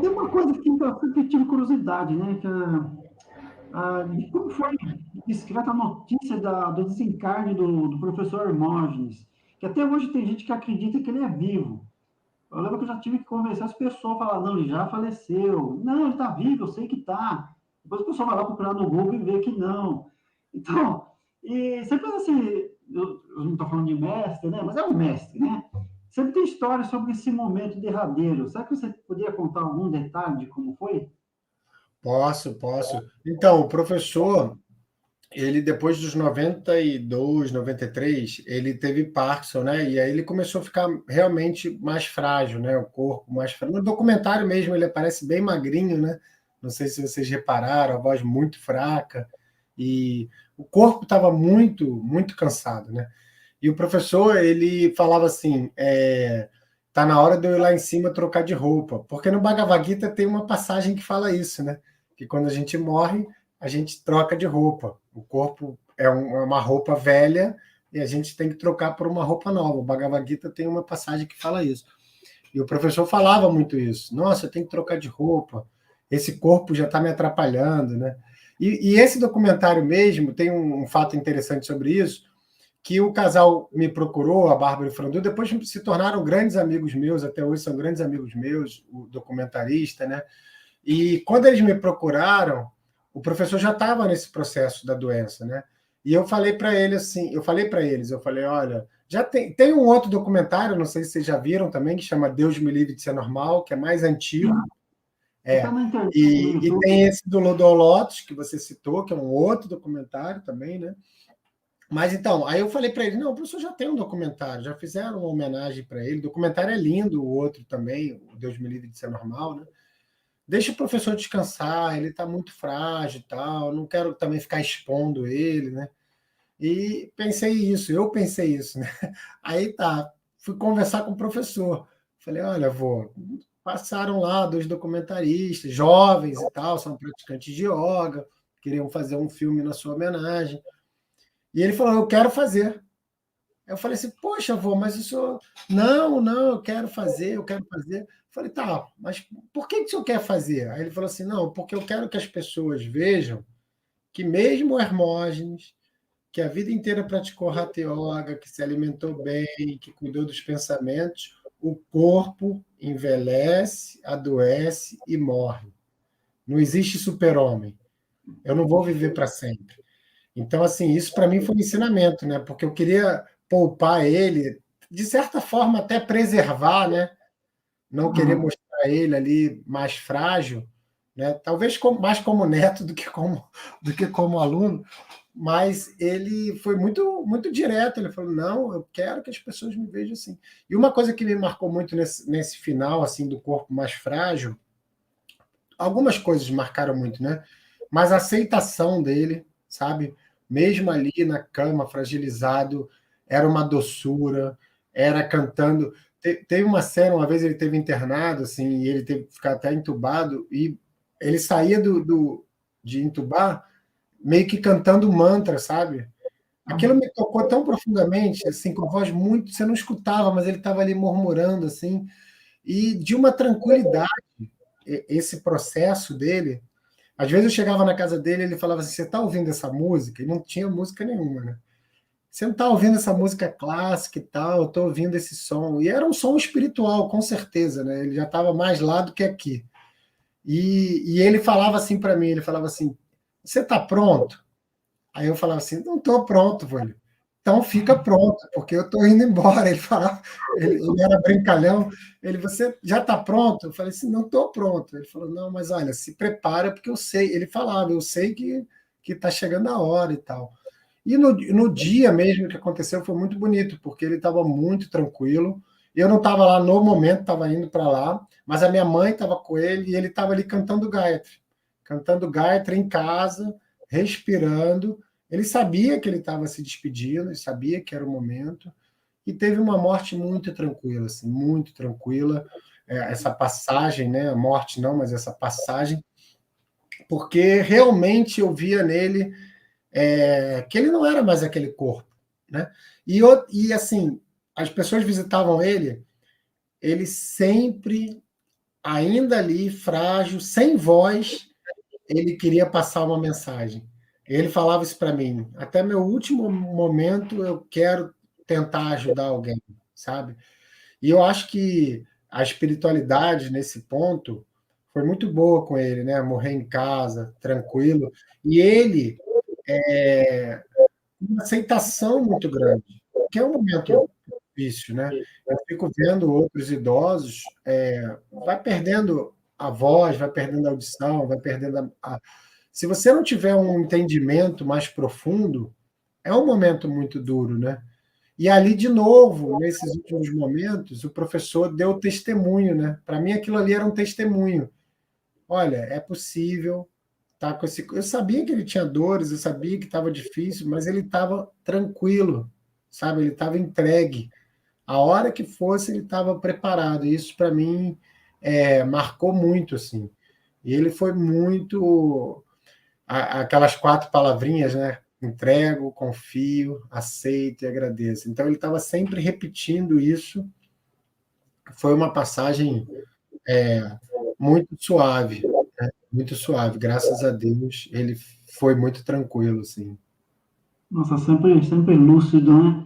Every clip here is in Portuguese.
Tem uma coisa que eu sempre tive curiosidade, né? De como foi escrita a notícia do desencarne do professor Hermógenes, que até hoje tem gente que acredita que ele é vivo. Eu lembro que eu já tive que convencer as pessoas, falar, não, ele já faleceu. Não, ele está vivo, eu sei que está. Depois a pessoa vai lá procurar no Google e vê que não. Então, e sempre assim, eu não estou falando de mestre, né? Mas é um mestre, né? Sempre tem história sobre esse momento derradeiro. Será que você poderia contar algum detalhe de como foi? Posso, posso. Então, o professor, ele depois dos 92, 93, ele teve Parkinson, né? E aí ele começou a ficar realmente mais frágil, né? O corpo mais frágil. No documentário mesmo ele aparece bem magrinho, né? Não sei se vocês repararam, a voz muito fraca e o corpo estava muito, muito cansado, né? E o professor, ele falava assim, tá na hora de eu ir lá em cima trocar de roupa, porque no Bhagavad Gita tem uma passagem que fala isso, né? Que quando a gente morre, a gente troca de roupa. O corpo é uma roupa velha e a gente tem que trocar por uma roupa nova. O Bhagavad Gita tem uma passagem que fala isso. E o professor falava muito isso. Nossa, eu tenho que trocar de roupa. Esse corpo já está me atrapalhando, né? E esse documentário mesmo tem um fato interessante sobre isso, que o casal me procurou, a Bárbara e o Frandu, depois se tornaram grandes amigos meus, até hoje são grandes amigos meus, o documentarista, né? E quando eles me procuraram, o professor já estava nesse processo da doença, né? E eu falei para ele assim, eu falei, olha, já tem um outro documentário, não sei se vocês já viram também, que chama Deus me livre de ser normal, que é mais antigo, Está é. na internet, no E YouTube. tem esse do Lodolotos, que você citou, que é um outro documentário também, né? Mas então, aí eu falei para ele, não, o professor já tem um documentário, já fizeram uma homenagem para ele, o documentário é lindo, o outro também, o Deus me livre de ser normal, né? Deixa o professor descansar, ele está muito frágil e tal, não quero também ficar expondo ele, né? E eu pensei isso, né? Aí tá, fui conversar com o professor. Falei, olha, passaram lá dois documentaristas, jovens e tal, são praticantes de yoga, queriam fazer um filme na sua homenagem. E ele falou, eu quero fazer. Eu falei assim, poxa, avô, mas isso. Não, não, eu quero fazer, eu quero fazer. Eu falei, tá, mas por que o senhor quer fazer? Aí ele falou assim, não, porque eu quero que as pessoas vejam que mesmo o Hermógenes, que a vida inteira praticou Hatha Yoga, que se alimentou bem, que cuidou dos pensamentos, o corpo envelhece, adoece e morre. Não existe super-homem. Eu não vou viver para sempre. Então, assim, isso para mim foi um ensinamento, né? Porque eu queria poupar ele, de certa forma, até preservar, né? Não querer Uhum. mostrar ele ali mais frágil, né? Talvez mais como neto do que como aluno, mas ele foi muito, muito direto. Ele falou: não, eu quero que as pessoas me vejam assim. E uma coisa que me marcou muito nesse final, assim, do corpo mais frágil, algumas coisas marcaram muito, né? Mas a aceitação dele, sabe? Mesmo ali na cama, fragilizado, era uma doçura, era cantando. Teve uma cena, uma vez ele teve internado, assim, e ele teve que ficar até entubado, e ele saía de entubar meio que cantando mantra, sabe? Aquilo me tocou tão profundamente, assim, com a voz muito. Você não escutava, mas ele estava ali murmurando, assim, e de uma tranquilidade, esse processo dele. Às vezes eu chegava na casa dele e ele falava assim: você está ouvindo essa música? E não tinha música nenhuma, né? Você não está ouvindo essa música clássica e tal, eu estou ouvindo esse som. E era um som espiritual, com certeza, né? Ele já estava mais lá do que aqui. E ele falava assim para mim: ele falava assim, você está pronto? Aí eu falava assim: não estou pronto, vô. Então fica pronto, porque eu estou indo embora. Ele falava, ele era brincalhão. Você já está pronto? Eu falei assim: não estou pronto. Ele falou: não, mas olha, se prepara, porque eu sei. Ele falava: eu sei que está chegando a hora e tal. E no dia mesmo que aconteceu foi muito bonito, porque ele estava muito tranquilo. Eu não estava lá no momento, estava indo para lá, mas a minha mãe estava com ele e ele estava ali cantando Gayatri em casa, respirando. Ele sabia que ele estava se despedindo, ele sabia que era o momento, e teve uma morte muito tranquila, assim, muito tranquila. Essa passagem, né? A morte não, mas essa passagem, porque realmente eu via nele que ele não era mais aquele corpo, né? E assim, as pessoas visitavam ele, ele sempre ainda ali, frágil, sem voz, ele queria passar uma mensagem. Ele falava isso para mim: até meu último momento eu quero tentar ajudar alguém, sabe? E eu acho que a espiritualidade nesse ponto foi muito boa com ele, né? Morrer em casa, tranquilo. E ele, uma aceitação muito grande, que é um momento difícil, né? Eu fico vendo outros idosos, vai perdendo a voz, vai perdendo a audição, vai perdendo Se você não tiver um entendimento mais profundo, é um momento muito duro, né? E ali, de novo, nesses últimos momentos, o professor deu testemunho, né? Para mim, aquilo ali era um testemunho. Olha, é possível tá com esse. Eu sabia que ele tinha dores, eu sabia que estava difícil, mas ele estava tranquilo, sabe? Ele estava entregue. A hora que fosse, ele estava preparado. E isso, para mim, marcou muito, assim. E ele foi muito. Aquelas 4 palavrinhas, né? Entrego, confio, aceito e agradeço. Então, ele estava sempre repetindo isso. Foi uma passagem muito suave, né? Muito suave. Graças a Deus, ele foi muito tranquilo, assim. Nossa, sempre lúcido, né?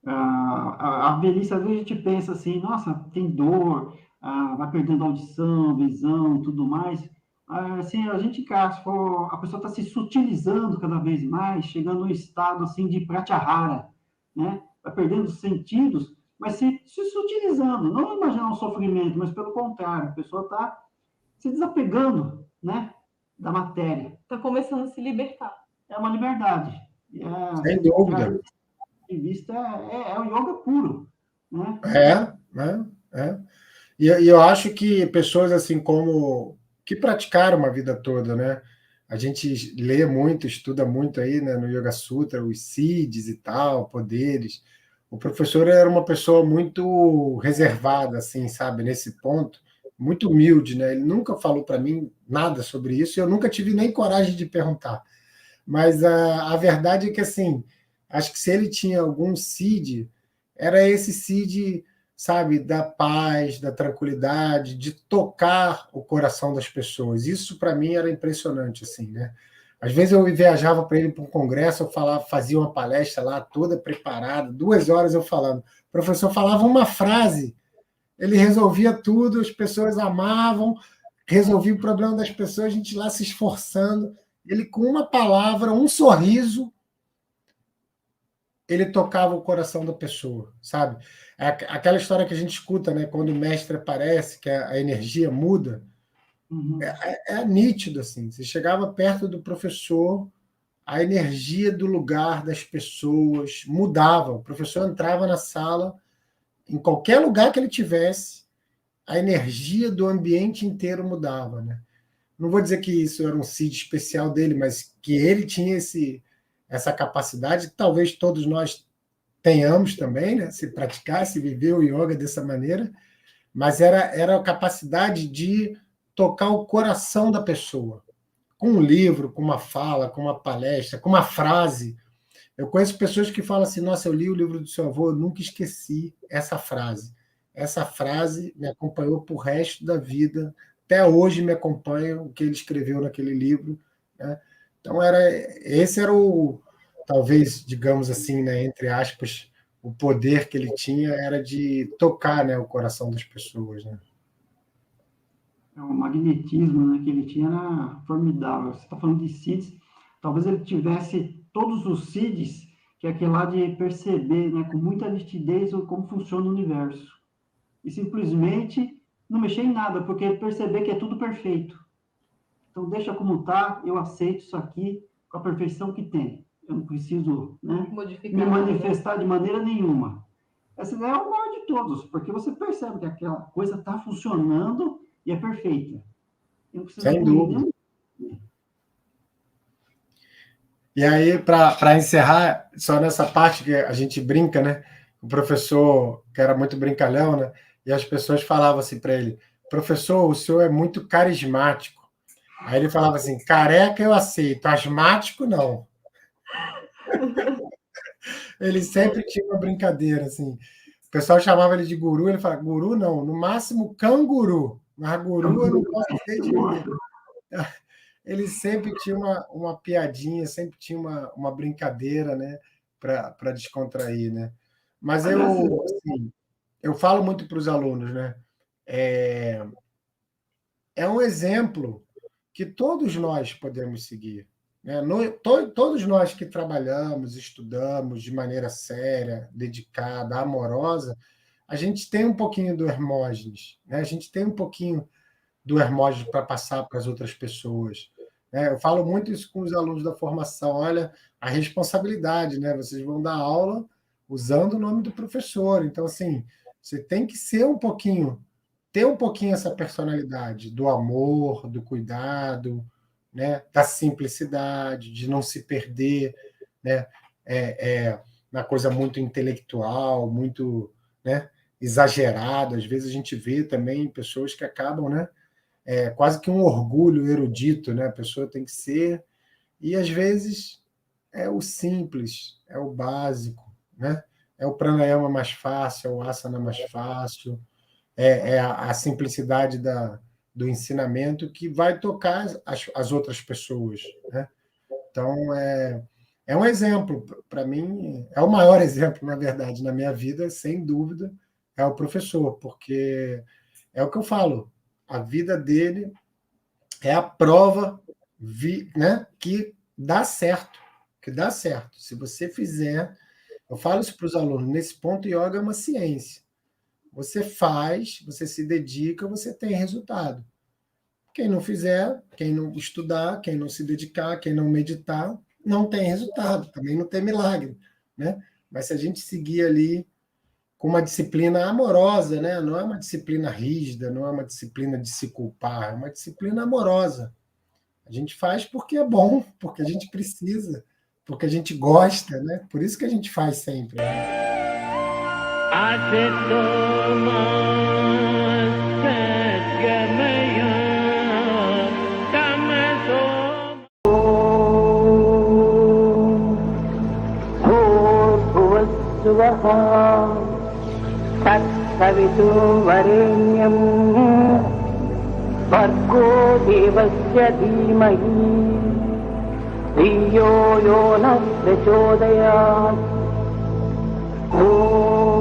A velhice, às vezes a gente pensa assim, nossa, tem dor, vai perdendo audição, visão, tudo mais. Assim, a gente, cara, se for, a pessoa está se sutilizando cada vez mais, chegando num estado assim de pratyahara, né? Vai perdendo os sentidos, mas se sutilizando, não imaginar um sofrimento, mas pelo contrário, a pessoa está se desapegando, né, da matéria. Está começando a se libertar. É uma liberdade. Sem dúvida. De vista é o yoga puro, né? E eu acho que pessoas assim como que praticaram uma vida toda, né? A gente lê muito, estuda muito aí, né, no Yoga Sutra, os siddhis e tal, poderes. O professor era uma pessoa muito reservada, assim, sabe, nesse ponto, muito humilde, né? Ele nunca falou para mim nada sobre isso, e eu nunca tive nem coragem de perguntar. Mas a verdade é que, assim, acho que se ele tinha algum seed, era esse seed, sabe, da paz, da tranquilidade, de tocar o coração das pessoas. Isso, para mim, era impressionante, assim, né? Às vezes eu viajava para ele para um congresso, eu falava, fazia uma palestra lá, toda preparada, 2 horas eu falando. O professor falava uma frase, ele resolvia tudo, as pessoas amavam, resolvia o problema das pessoas, a gente lá se esforçando. Ele, com uma palavra, um sorriso, ele tocava o coração da pessoa, sabe? Aquela história que a gente escuta, né? Quando o mestre aparece, que a energia muda, nítido, assim. Você chegava perto do professor, a energia do lugar das pessoas mudava. O professor entrava na sala, em qualquer lugar que ele tivesse, a energia do ambiente inteiro mudava, né? Não vou dizer que isso era um seed especial dele, mas que ele tinha essa capacidade, que talvez todos nós tenhamos também, né? Se praticar, se viver o yoga dessa maneira, mas era a capacidade de tocar o coração da pessoa, com um livro, com uma fala, com uma palestra, com uma frase. Eu conheço pessoas que falam assim, nossa, eu li o livro do seu avô, eu nunca esqueci essa frase. Essa frase me acompanhou para o resto da vida, até hoje me acompanha o que ele escreveu naquele livro, né? Então, esse era talvez, digamos assim, né, entre aspas, o poder que ele tinha era de tocar, né, o coração das pessoas, né? O magnetismo, né, que ele tinha era formidável. Você está falando de seeds, talvez ele tivesse todos os seeds, que é aquele lá de perceber, né, com muita nitidez como funciona o universo. E simplesmente não mexer em nada, porque ele perceber que é tudo perfeito. Então, deixa como está, eu aceito isso aqui com a perfeição que tem. Eu não preciso, né, me manifestar de maneira nenhuma. Essa é o maior de todos, porque você percebe que aquela coisa está funcionando e é perfeita. Eu não preciso sem dúvida. E aí, para encerrar, só nessa parte que a gente brinca, né? O professor, que era muito brincalhão, né? E as pessoas falavam assim para ele, professor, o senhor é muito carismático. Aí ele falava assim, careca eu aceito, asmático não. Ele sempre tinha uma brincadeira, assim. O pessoal chamava ele de guru, ele falava, guru não, no máximo canguru. mas guru eu não posso dizer de ninguém. Ele sempre tinha uma piadinha, sempre tinha uma brincadeira, né, para descontrair, né? Mas assim, eu falo muito para os alunos, né? É um exemplo que todos nós podemos seguir, né? Todos nós que trabalhamos, estudamos de maneira séria, dedicada, amorosa, a gente tem um pouquinho do Hermógenes, né? A gente tem um pouquinho do Hermógenes para passar para as outras pessoas. Eu falo muito isso com os alunos da formação. Olha, a responsabilidade, né? Vocês vão dar aula usando o nome do professor. Então, assim, você tem que ser um pouquinho, ter um pouquinho essa personalidade do amor, do cuidado, né? Da simplicidade, de não se perder, né? Na coisa muito intelectual, muito, né? Exagerado. Às vezes a gente vê também pessoas que acabam, né? Quase que um orgulho erudito, né? A pessoa tem que ser, e às vezes é o simples, é o básico, né? É o pranayama mais fácil, é o asana mais fácil, é a simplicidade do ensinamento que vai tocar as outras pessoas, né? Então, é um exemplo, para mim, é o maior exemplo, na verdade, na minha vida, sem dúvida, é o professor, porque é o que eu falo, a vida dele é a prova, né, que dá certo, que dá certo. Se você fizer, eu falo isso para os alunos, nesse ponto, yoga é uma ciência. Você faz, você se dedica, você tem resultado. Quem não fizer, quem não estudar, quem não se dedicar, quem não meditar, não tem resultado, também não tem milagre, né? Mas se a gente seguir ali com uma disciplina amorosa, né? Não é uma disciplina rígida, não é uma disciplina de se culpar, é uma disciplina amorosa. A gente faz porque é bom, porque a gente precisa, porque a gente gosta, né? Por isso que a gente faz sempre. Né? तत्सवितुर्वरेण्यं भर्गो देवस्य धीमहि धियो यो नः प्रचोदयात् ॐ शान्ति शान्ति शान्ति।